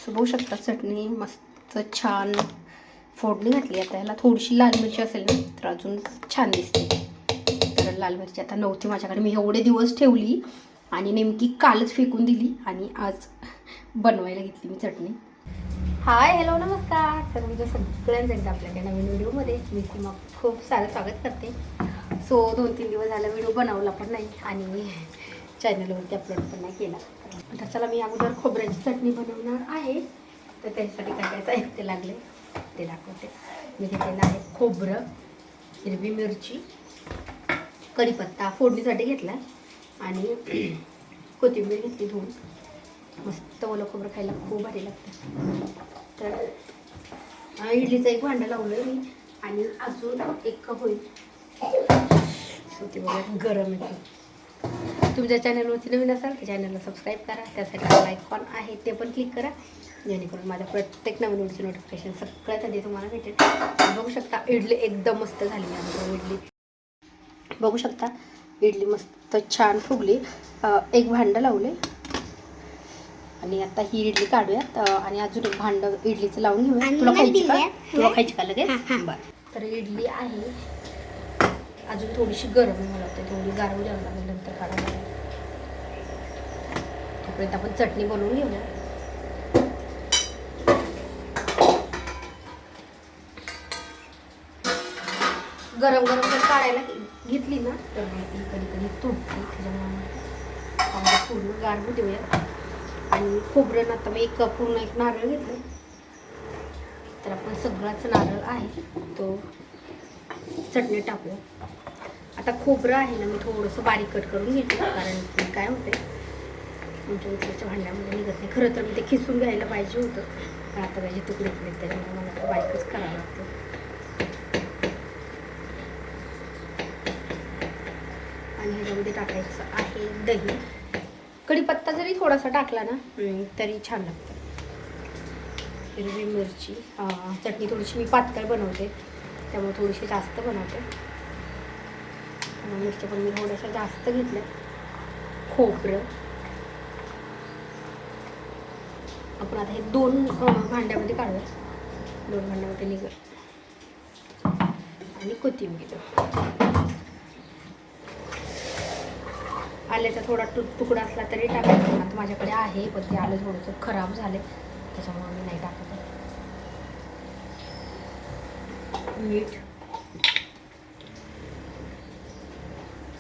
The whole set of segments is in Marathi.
बघू शकता चटणी मस्त छान फोडणी घातली. आता याला थोडीशी लाल मिरची असेल ना तर अजून छान दिसते. तर लाल मिरची आता नव्हती माझ्याकडे, मी एवढे दिवस ठेवली आणि नेमकी कालच फेकून दिली आणि आज बनवायला घेतली मी चटणी. हाय हॅलो नमस्कार तर तुमच्या सगळ्यांचं आपल्याकडे नवीन व्हिडिओमध्ये मी सीमा खूप सारं स्वागत करते. सो 2-3 दिवस झाला व्हिडिओ बनवला पण नाही आणि चॅनलवरती अपलोड पण नाही केला. तर चला मी अगोदर खोबऱ्याची चटणी बनवणार आहे. तर त्याच्यासाठी काय काय साहित्य लागले ते दाखवते. मी घेतलेलं आहे खोबरं, हिरवी मिरची, कढीपत्ता फोडणीसाठी घेतला आणि कोथिंबीर घेतली धुवून. मस्त ओलं खोबरं खायला खूप भारी लागतं. तर इडलीचं एक भांडं लावलं आहे मी आणि अजून एक कप होईल. सो ते बघा गरम आहे. तुमच्या चॅनलवरती नवीन असाल तर चॅनलला सबस्क्राईब करा. त्यासाठी आयकॉन आहे ते पण क्लिक करा जेणेकरून माझ्या प्रत्येक नवीन व्हिडिओची नोटिफिकेशन सगळ्यात आधी तुम्हाला भेटेल. बघू शकता इडली एकदम मस्त झाली आहे. इडली बघू शकता इडली मस्त छान फुगली. एक भांडं लावले आणि आता ही इडली काढूयात आणि अजून एक भांडं इडलीचं लावून घेऊया. तुला खायची का लगेच? बरं. तर इडली आहे अजून थोडीशी गरम आहे. मला वाटतं थोडी गारवू द्यावं लागेल नंतर काढायला. तोपर्यंत आपण चटणी बनवून घेऊया. गरम गरम जर काढायला घेतली ना तर ती कधी कधी तुटते. त्याच्यामुळे पूर्ण गारवू देऊया. आणि खोबरं आता मी पूर्ण एक नारळ घेतलं. तर आपण सगळाच नारळ आहे तो चटणी टाकूया. आता खोबरं आहे ना मी थोडंसं बारीक कट करून घेतलं कारण ते काय होते म्हणजे उकडीच्या भांड्यामध्ये निघत नाही. खरं तर मी ते खिसून घ्यायला पाहिजे होतं पण आता त्याचे तुकडे केले त्याच्यामुळे मला बारीकच करावं लागतं. आणि ह्याच्यामध्ये टाकायचं आहे दही. कढीपत्ता जरी थोडासा टाकला ना तरी छान लागतं. हिरवी मिरची, चटणी थोडीशी मी पातळ बनवते त्यामुळे थोडीशी जास्त बनवते. मिरच्या पण मी थोड्याशा जास्त घेतल्या. खोबरं आपण आता हे 2 भांड्यामध्ये काढूया. 2 भांड्यामध्ये निघत आणि कोथिंबीर. आल्याचा थोडा तुकडा असला तरी टाकायचा. आता माझ्याकडे आहे पण ते आलं थोडंसं खराब झालं त्याच्यामुळे मी नाही टाकत. मीठ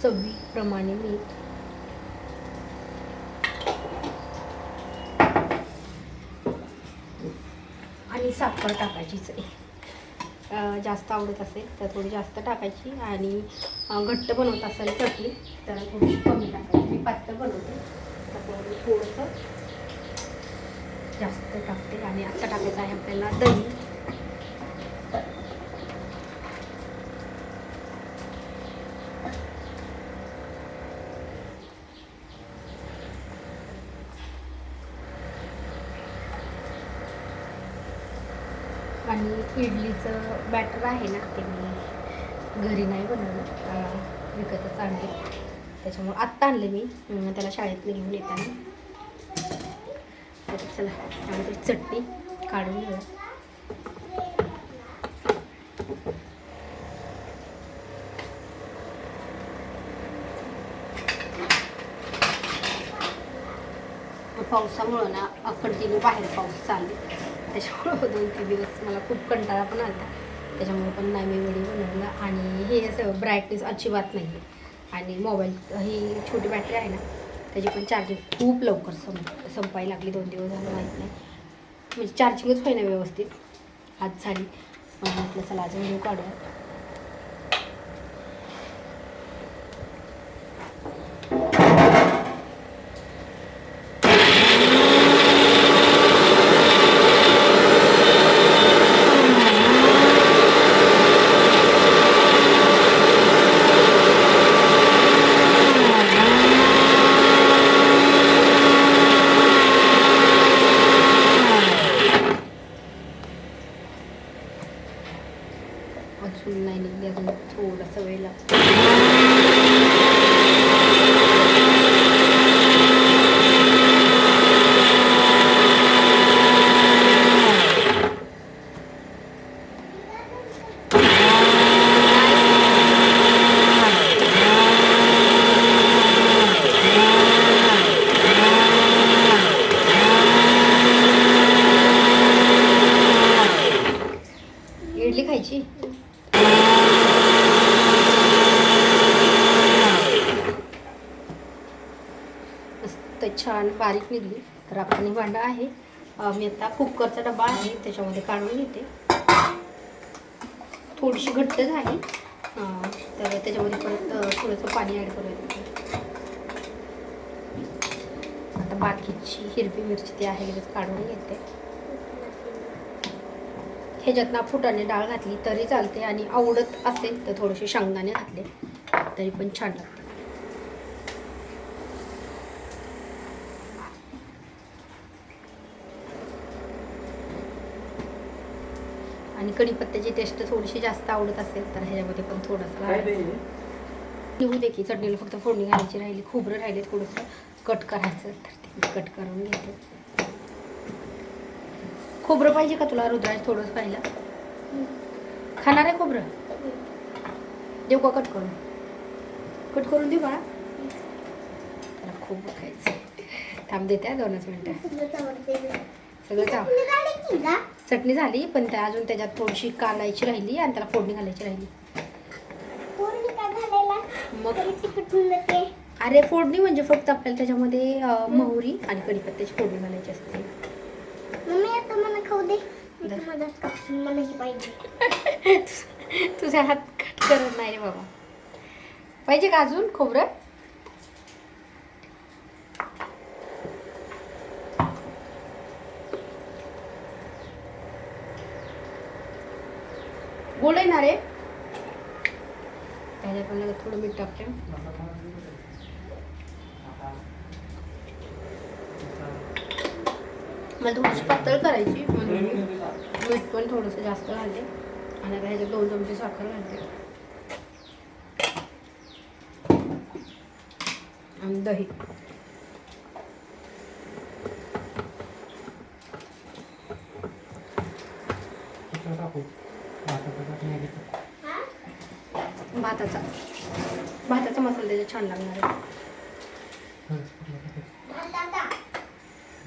चवीप्रमाणे मीठ. आणि साखर टाकायचीच आहे. जास्त आवडत असेल तर थोडी जास्त टाकायची आणि घट्ट बनवत असेल चटणी तर थोडीशी कमी टाकायची. मी पातळ बनवते त्यामुळे थोडंसं जास्त टाकते. आणि आता टाकायचं आहे आपल्याला दही. आणि इडलीचं बॅटर आहे ना ते मी घरी नाही बनवलं, विकतच आणले. त्याच्यामुळे आत्ता आणलं मी त्याला शाळेत घेऊन येताना. तर चला त्यामध्ये चटणी काढून घेऊया. पावसामुळं ना कंटिन्यू बाहेर पाऊस चालू त्याच्यामुळं 2-3 दिवस मला खूप कंटाळा पण आला. त्याच्यामुळे पण नाही मी व्हिडिओ बनवला. आणि हे असं ब्राईटनेस अजिबात नाही आहे. आणि मोबाईल ही छोटी बॅटरी आहे ना त्याची पण चार्जिंग खूप लवकर संपायला लागली. 2 दिवस झालं माहीत नाही म्हणजे चार्जिंगच होईना व्यवस्थित. आज झाली म्हटलं चला आज व्हिडिओ काढूया. अजून नाही निघली, अजून थोडासा वेळ लागतो. बारीक निघली. तर आपण ही भांडं आहे, मी आता कुकरचा डबा आहे त्याच्यामध्ये काढून घेते. थोडीशी घट्ट झाली तर त्याच्यामध्ये परत थोडंसं पाणी ॲड करूया. आता बाकीची हिरवी मिरची ती आहे लगेच काढून घेते. ह्याच्यात ना फुटाणे डाळ घातली तरी चालते आणि आवडत असेल तर थोडेसे शेंगदाणे घातले तरी पण छान लागते. आणि कढीपत्त्याची टेस्ट थोडीशी जास्त आवडत असेल तर ह्याच्यामध्ये पण थोडंसं लिहू दे की चटणीला फक्त फोडणी घालायची राहिली. खोबरं राहिले थोडंसं कट करायचं तर ते कट करून घेते. खोबरं पाहिजे का तुला रुद्राज? थोडंच पाहिलं. खाणार आहे खोबरं? देऊ का कट करून? कट करून देऊ बाळा? त्याला खोबरं खायचं. थांब देते 2च मिनटं. सगळं चटणी झाली पण त्या अजून त्याच्यात थोडीशी काढायची राहिली आणि त्याला फोडणी घालायची राहिली. मग अरे फोडणी म्हणजे फक्त आपल्याला त्याच्यामध्ये मोहरी आणि कढीपत्त्याची फोडणी घालायची असते. तुझ्या हात कट करत नाही रे बाबा. पाहिजे का अजून खोबरं? गोड येणार आहे त्याच्यात पण थोडं मीठ टाकते. मला थोडीशी पातळ करायची म्हणून मीठ पण थोडंसं जास्त घालते आणि आता ह्याच्यात 2 चमचे साखर घालते आणि दही. भाताचा मसाला त्याच्यात छान लागणार आहे.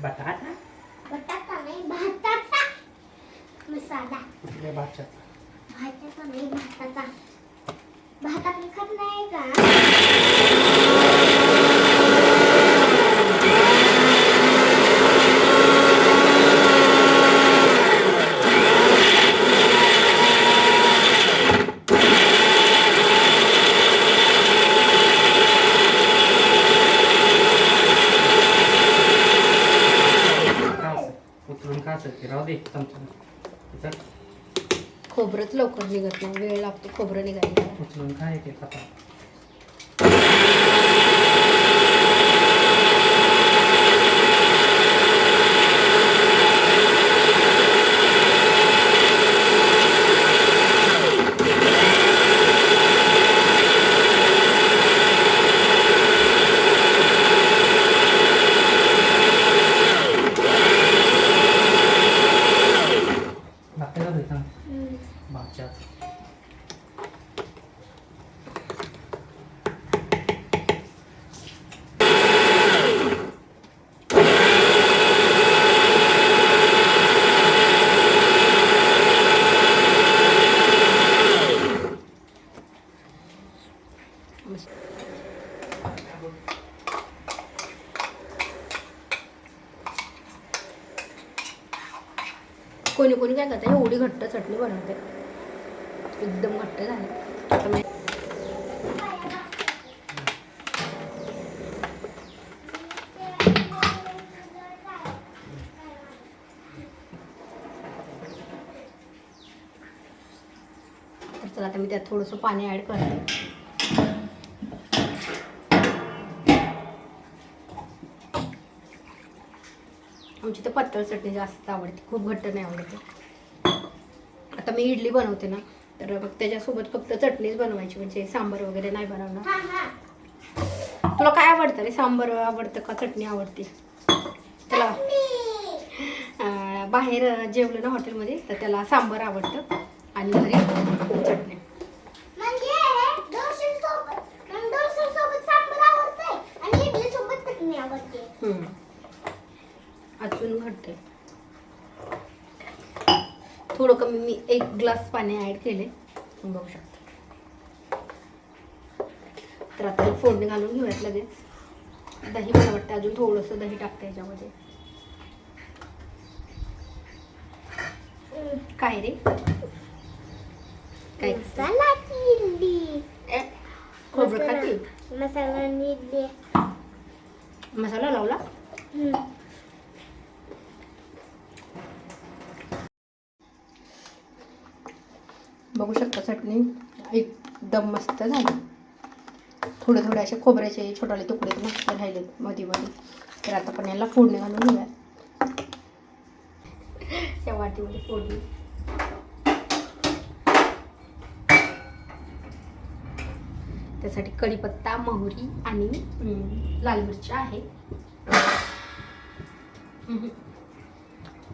बटाटा नाही, भाताचा मसाला. भाताचा नाही, भाताचा. भात आपण खात नाही का? खोबरंच लवकर निघत नाही, वेळ लागतो खोबरं निघायला. उचलून काय ते खाता. कोणी कोणी काय करतात एवढी घट्ट चटणी बनवते, एकदम घट्ट झाली. तर चला आता मी त्यात थोडंसं पाणी ॲड करते. आमची तर पातळ चटणी जास्त आवडते, खूप घट्ट नाही आवडते. आता मी इडली बनवते ना तर मग त्याच्यासोबत फक्त चटणीच बनवायची, म्हणजे सांबार वगैरे नाही बनवणार. तुला काय आवडतं रे? सांबार आवडतं का चटणी आवडते? त्याला बाहेर जेवलं ना हॉटेलमध्ये तर त्याला सांबार आवडतं आणि घरी चटणी. अजून घट्ट आहे. थोडं कमी, मी 1 ग्लास पाणी ॲड केले, बघू शकता. तर आता फोडणी घालून घेऊयात लगेच. दही मला वाटतं अजून थोडंसं दही टाकते याच्यामध्ये. काय रे काय मसाला इडली. खोबरं खाते मसाला इडली. मसाला लावला. बघू शकता चटणी एकदम मस्त झाली. थोडे थोडे असे खोबऱ्याचे छोटे तुकडे मस्त राहिले मध्ये मध्ये. तर आता पण याला फोडणी घालून घेऊया. त्या वाटीमध्ये फोडणी. त्यासाठी कढीपत्ता, मोहरी आणि लाल मिरची आहे.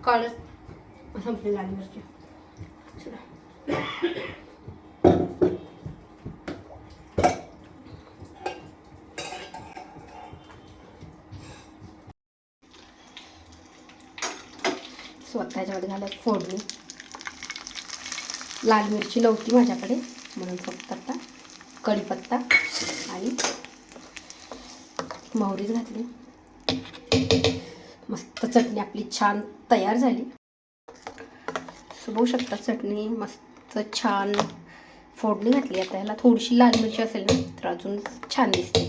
काळं संपली लाल मिरची. स्वतःच्यामध्ये घालत फोडणी. लाल मिरची नव्हती माझ्याकडे म्हणून फक्त आता कढीपत्ता आणि मोहरीच घातली. मस्त चटणी आपली छान तयार झाली. बघू शकता चटणी मस्त छान फोडणी घातली. आता ह्याला थोडीशी लाल मिरची असेल ना तर अजून छान दिसते.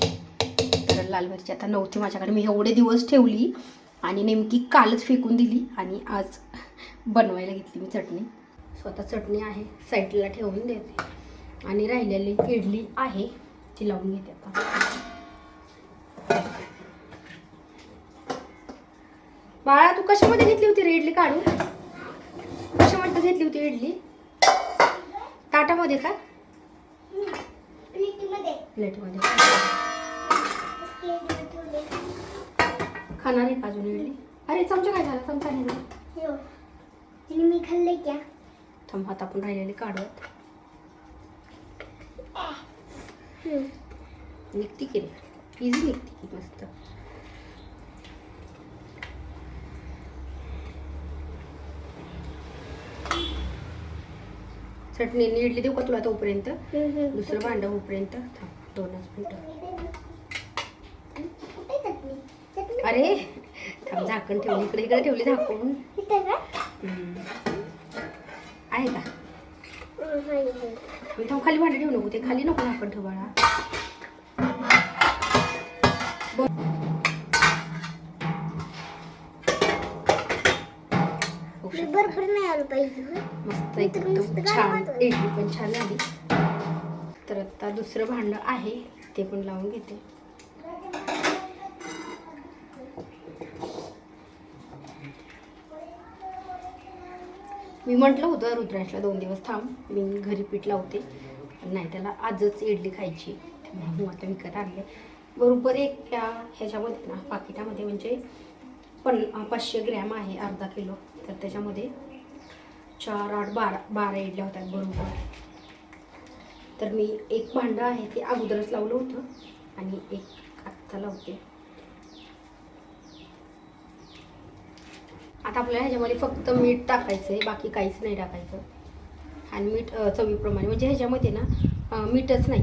तर लाल मिरची आता नव्हती माझ्याकडे. मी एवढे दिवस ठेवली आणि नेमकी कालच फेकून दिली आणि आज बनवायला घेतली मी चटणी. स्वतः चटणी आहे साईडला ठेवून देते आणि राहिलेली इडली आहे ती लावून घेते आता. बाळा तू कशामध्ये घेतली होती रे इडली काढून? कशामध्ये घेतली होती इडली? ताटामध्ये का? प्लेटमध्ये. खाणार आहे का अजून इडली? अरे चमचा काय झाला? चमचा नाही. मी खाल्ले क्या? थांब आता आपण राहिलेले काढूयात. निघती की रे इझी निघती की मस्त. चटणी इडली देऊ का तुला तोपर्यंत? दुसरं भांडं होईपर्यंत थांब 2च मिनिटं. अरे थांब झाकण ठेवली इकडे ठेवली झाकून. आहे का? थांब खाली भांडं ठेवू नको. ते खाली नको झाकण ठेव बाळा. बरोबर नाही आलं पाहिजे. मस्त एकदम छान इडली पण छान झाली. तर आता दुसरं भांडं आहे ते पण लावून घेते. मी म्हटलं होतं रुद्रांशला 2 दिवस थांब मी घरी पीठ लावते. नाही त्याला आजच इडली खायची म्हणून आता विकत आणले. बरोबर एक ह्याच्यामध्ये ना पाकिटामध्ये म्हणजे 500 ग्रॅम आहे अर्धा किलो. तर त्याच्यामध्ये 4, 8, 12 इडल्या होतात बरोबर. तर मी एक भांडं आहे ते अगोदरच लावलं होतं आणि एक आत्ता लावते. आता आपल्याला ह्याच्यामध्ये फक्त मीठ टाकायचं आहे बाकी काहीच नाही टाकायचं. आणि मीठ चवीप्रमाणे म्हणजे ह्याच्यामध्ये ना मीठच नाही.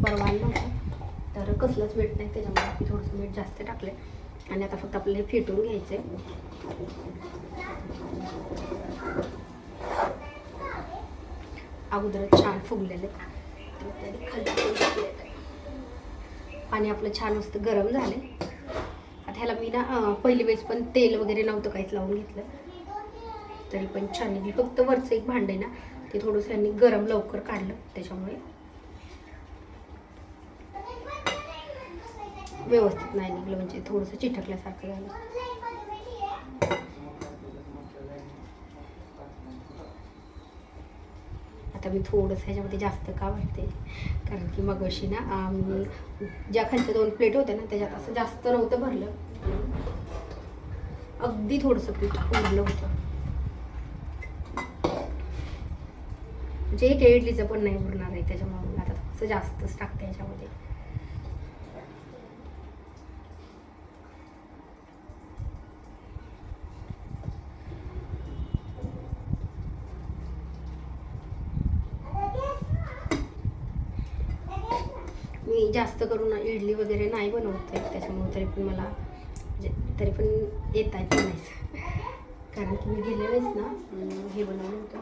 परवा आणलं होतं तर कसलंच मीठ नाही त्याच्यामुळे मी थोडंसं मीठ जास्त टाकलं. आणि आता फक्त आपल्याला हे फेटून घ्यायचं आहे. अगोदरच छान फुगलेले खाली पाणी आपलं छान मस्त गरम झाले. आता ह्याला मी ना पहिली वेळेस पण तेल वगैरे नव्हतं काहीच लावून घेतलं तरी पण छान निघली. फक्त वरचं एक भांडं आहे ना ते थोडंसं यांनी गरम लवकर काढलं त्याच्यामुळे व्यवस्थित नाही निघलं म्हणजे थोडंसं चिटकल्यासारखं झालं. आता मी थोडंसं ह्याच्यामध्ये जास्त का वाटते कारण की मग अशी ना मी ज्या खालच्या 2 प्लेट होत्या ना त्याच्यात असं जास्त नव्हतं भरलं. अगदी थोडंसं पीठ उरलं होतं म्हणजे एक इडलीचं पण नाही उरणार आहे त्याच्यामुळे आता थोडंसं जास्तच टाकते ह्याच्यामध्ये. मी मी जास्त करून इडली वगैरे नाही बनवते, त्याच्यामुळे तरी पण मला म्हणजे तरी पण येत आहे बनायचं. कारण की मी गेले वेळेस ना हे बनवलं होतं,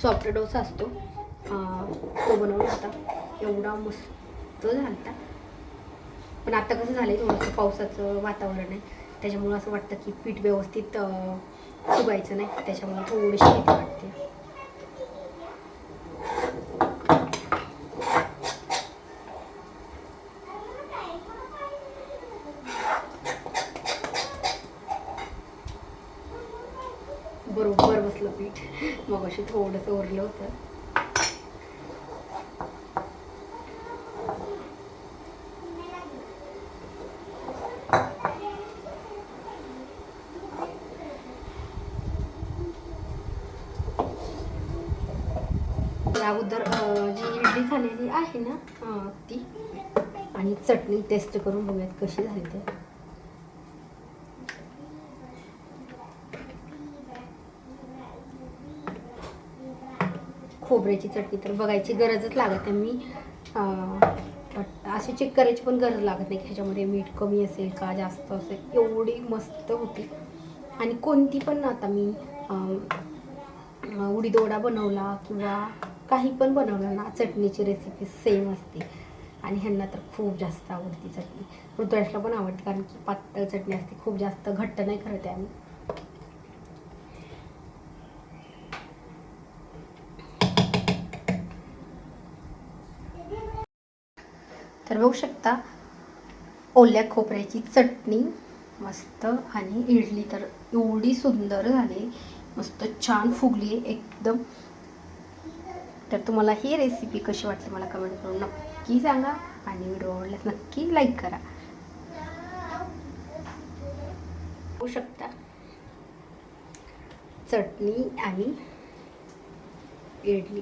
सॉफ्ट डोसा असतो तो बनवला होता, एवढा मस्त झाला होता. पण आता कसं झालं आहे, थोडंसं पावसाचं वातावरण आहे, त्याच्यामुळं असं वाटतं की पीठ व्यवस्थित फुगायचं नाही, त्याच्यामुळे थोडीशी भीती वाटते. बरोबर बसलं पीठ, मग अशी थोडंसं उरलं होतं. अगोदर जी इडली झालेली आहे ना ती आणि चटणी टेस्ट करून बघूयात कशी झाली ते. खोबऱ्याची चटणी तर बघायची गरजच लागत नाही. मी अशी चेक करायची पण गरज लागत नाही की ह्याच्यामध्ये मीठ कमी असेल का जास्त असेल, एवढी मस्त होती. आणि कोणती पण आता मी उडीद वडा बनवला किंवा काही पण बनवलं ना, चटणीची रेसिपी सेम असते. आणि ह्यांना तर खूप जास्त आवडती चटणी. ऋतुराजला पण आवडते, कारण की पातळ चटणी असते, खूप जास्त घट्ट नाही करत आहे आम्ही. तर बघू शकता ओल्या खोबऱ्याची चटणी मस्त, आणि इडली तर एवढी सुंदर झाली, मस्त छान फुगली एकदम. तर तुम्हाला ही रेसिपी कशी वाटली मला कमेंट करून नक्की सांगा, आणि व्हिडिओ आवडल्यास नक्की लाईक करा. बघू शकता चटणी आणि इडली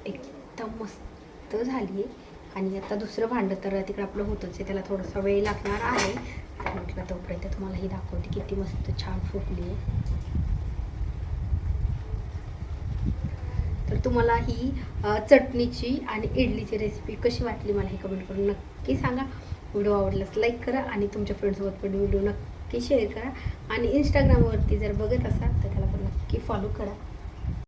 एकदम मस्त झाली. आणि आता दुसरं भांडं तर तिकडं आपलं होतंच आहे, त्याला थोडासा वेळ लागणार आहे. तर म्हटलं तोपर्यंत तुम्हाला ही दाखवते किती मस्त छान फुगली आहे. तर तुम्हाला ही चटणीची आणि इडलीची रेसिपी कशी वाटली मला हे कमेंट करून नक्की सांगा. व्हिडिओ आवडल्यास लाईक करा, आणि तुमच्या फ्रेंड्ससोबत पण व्हिडिओ नक्की शेअर करा. आणि इंस्टाग्रामवरती जर बघत असाल तर त्याला पण नक्की फॉलो करा.